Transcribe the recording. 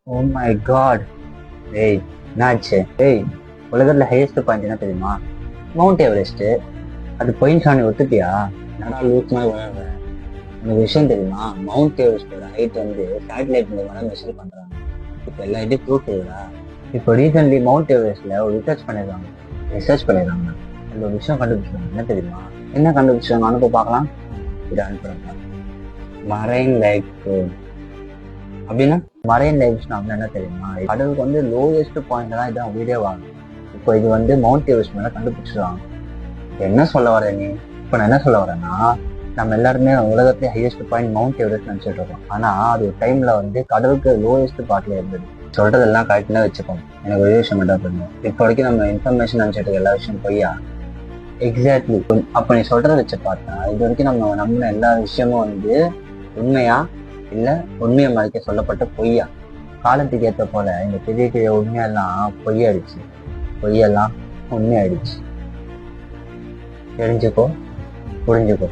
Oh my God. ஏய், என்னாச்சு? ஏய், உலகத்துல ஹையஸ்ட் பாயிண்ட் என்ன தெரியுமா? Mount Everest. அது பொய்ன்னு சாணி ஒத்துப்பியா? என்னடா லூஸ் மாதிரி வளர்ற? உனக்கு விஷயம் தெரியுமா? மவுண்ட் எவரெஸ்டோட ஹைட் வந்து சேட்டலைட் மூலமா மெஷர் பண்றாங்க. இப்போ எல்லாத்தையும் ப்ரூஃப் இருக்குதா? இப்போ ரீசென்ட்லி மவுண்ட் எவரெஸ்ட்ல ஒரு ரிசர்ச் பண்ணிருக்காங்க. அந்த ஒரு விஷயம் கண்டுபிடிச்சாங்க. என்ன தெரியுமா? என்ன கண்டுபிடிச்சாங்க? அனுப்ப பார்க்கலாம். இதை அனுப்புறாங்க. மரைன் லைக் அப்படின்னா மரைன் லைவ்ஸ்னா என்ன தெரியுமா? கடலுக்கு வந்து லோயஸ்ட் பாயிண்ட் தான் இதான் வீடியோ ஆகும். இப்போ இது வந்து மவுண்ட் எவரெஸ்ட் மேல கண்டுபிடிச்சிருவாங்க. என்ன சொல்ல வர நீ? இப்போ நான் என்ன சொல்ல வரேன்னா, நம்ம எல்லாருமே உலகத்திலே ஹையஸ்ட் பாயிண்ட் மவுண்ட் எவரெஸ்ட் நினைச்சிட்டு இருக்கோம். ஆனா அது ஒரு டைம்ல வந்து கடலுக்கு லோயஸ்ட் பார்ட்ல இருந்தது. சொல்றதெல்லாம் கரெக்டா வச்சுக்கோங்க. எனக்கு ஒரு விஷயம் மட்டும் பண்ணும். இப்போ வரைக்கும் நம்ம இன்ஃபர்மேஷன் நினைச்சிட்டு இருக்க எல்லா விஷயம் பொய்யா? எக்ஸாக்ட்லி. அப்ப நீ சொல்றதை வச்சு பார்த்தா இது வரைக்கும் நம்ம நம்பின எல்லா விஷயமும் வந்து உண்மையா இல்ல உண்மையை மறைக்க சொல்லப்பட்ட பொய்யா? காலத்துக்கு ஏற்ற போல இந்த பெரிய பெரிய உண்மையெல்லாம் பொய்யாயிடுச்சு, பொய்யெல்லாம் உண்மையாயிடுச்சு. தெரிஞ்சுக்கோ, புரிஞ்சுக்கோ.